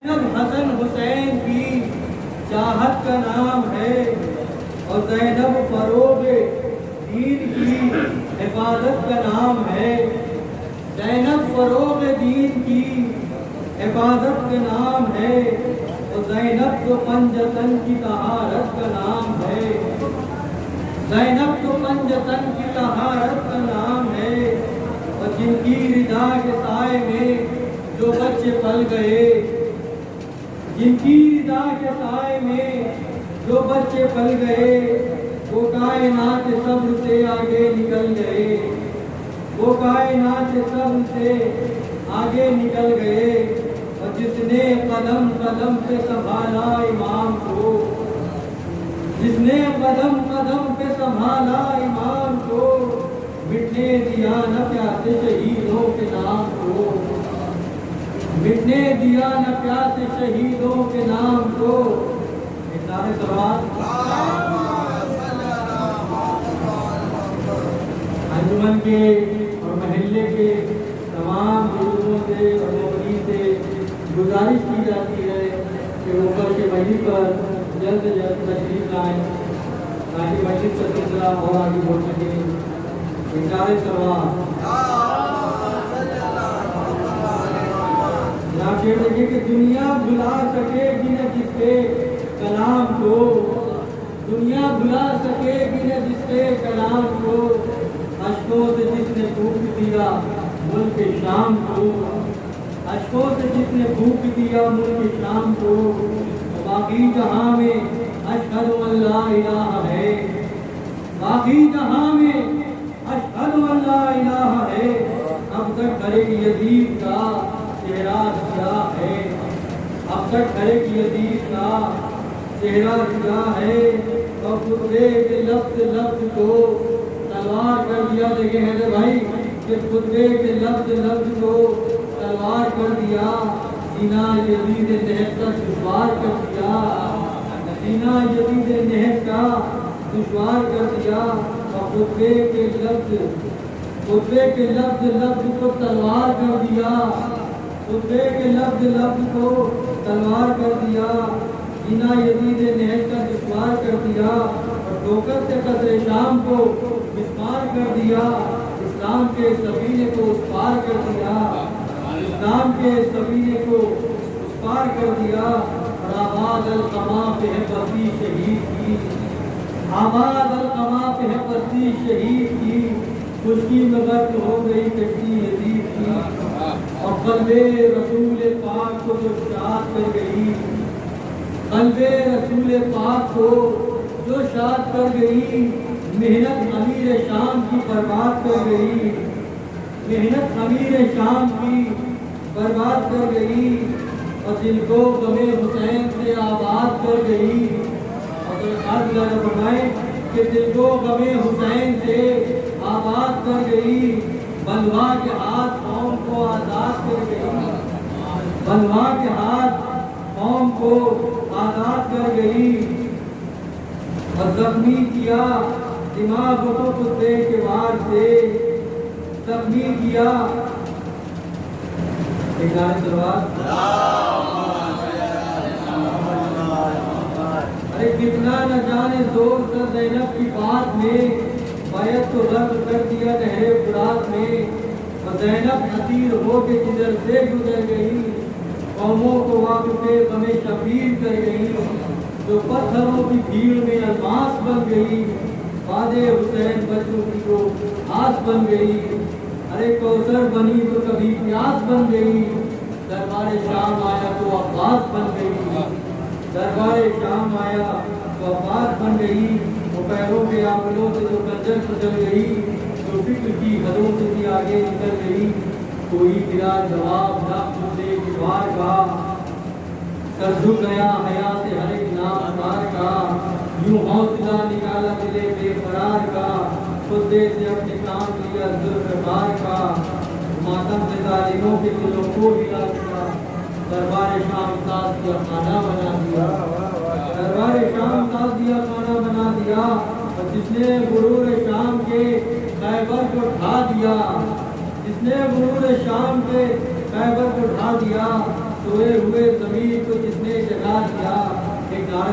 حسن حسین کی چاہت کا نام ہے اور زینب فروغ دین کی حفاظت کا نام ہے. زینب فروغ دین کی حفاظت کا نام ہے اور زینب تو پنجتن کی طہارت کا نام ہے. زینب تو پنجتن کی طہارت کا نام ہے اور جن کی رضا کے سائے میں جو بچے پل گئے، جن کی رضا کے سائے میں جو بچے پل گئے، وہ کائنات صبر سے آگے نکل گئے، وہ کائنات صبر سے آگے نکل گئے. اور جس نے قدم قدم پہ سنبھالا امام کو، جس نے قدم قدم پہ سنبھالا امام کو، مٹنے دیا نہ پیاسے شہیدوں کے نام کو، مٹنے دیا نہ پیاسے شہیدوں کے نام کو. سارے سوال انجمن کے اور محلے کے تمام بزرگوں سے اور مومنین سے گزارش کی جاتی ہے کہ وہ فرش مجید پر جلد سے جلد تشریف لائیں تاکہ مسجد کا سلسلہ اور آگے بڑھ سکے. انکار سوال جناب شیر دیکھیں کہ دنیا بھلا سکے گی نہ جس کے کلام کو، دنیا بھلا سکے گی نہ جس کے کلام کو، اشکوں سے جس نے پھونک دیا ملک شام کو، اشکوں سے جس نے پھونک دیا ملک شام کو. باقی جہاں میں اشہد ان لا الہ ہے، باقی جہاں میں اشہد ان لا الہ ہے. اب تک ہر ایک یزید کا چہرہ سیاہ ہے، اب تک ہر ایک یزید کا چہرہ سیاہ ہے. اور خطبے کے لفظ لفظ کو تلوار کر دیا. دیکھیں حیدر بھائی کہ خطبے کے لفظ لفظ کو تلوار کر دیا. سینہ یزید نہب کا دشوار کر دیا، سینہ یزید نہب کا دشوار کر دیا. اور خطبے کے لفظ لفظ کو تلوار کر دیا، خطبے کے لفظ لفظ کو تلوار کر دیا. سینہ یزید نہب کا دشوار کر دیا اور ٹھوکر سے قصر شام کو مسمار کر دیا. اسلام کے سفینے کو اس پار کر دیا، اسلام کے سفینے کو اس پار کر دیا. اور آباد القما پہ ہے بستی شہید کی، آباد القما پہ ہے بستی شہید کی. خشکی میں غرق ہو گئی کشتی یزید کی. اور قلب رسول پاک کو جو شاد کر گئی، قلب رسول پاک کو جو شاد کر گئی، محنت امیر شام کی برباد کر گئی، محنت امیر شام کی برباد کر گئی. اور دل کو غم حسین سے آباد کر گئی. اور عرض فرمائیں کہ دل کو غم حسین سے آباد کر گئی. بلوا کے ہاتھ قوم کو آزاد کر گئی، بلوا کے ہاتھ قوم کو آزاد کر گئی. اور زخمی کیا دماغ کو خطبے کے وار سے، زخمی کیا. ارے کتنا نہ جانے زور تھا زینب کی بات میں، بیعت تو رد کر دیا نہر فرات میں. اور زینب اسیر ہو کے جدھر سے گزر گئی، قوموں کو واقف غم شبیر کر گئی. جو پتھروں کی بھیڑ میں الماس بن گئی، باد حسین بچوں کی کو آس بن گئی. ارے کوثر بنی تو کبھی پیاس بن گئی، دربار شام آیا تو عباس بن گئی، دربار شام آیا تو عباس بن گئی. وہ پیروں کے آنکھوں سے جو کنجر پھسل گئی، جو فکر کی حدوں سے بھی آگے نکل گئی. کوئی گرا جواب نہ پوچھے کفار کا، کر جھک گیا حیا سے ہر ایک نام پار کا. یوں حوصلہ نکالا دلے بے قرار کا، خود دے سے اپنے کام لیا ذوالفقار کا. ماتم سے ظالموں کے دلوں کو ہلا دیا، دربار شام ساز دیا کھانا بنا دیا، دربار شام ساز دیا کھانا بنا دیا. اور جس نے غرور شام کے خیبر کو ڈھا دیا، جس نے غرور شام کے خیبر کو ڈھا دیا، سوئے ہوئے زمین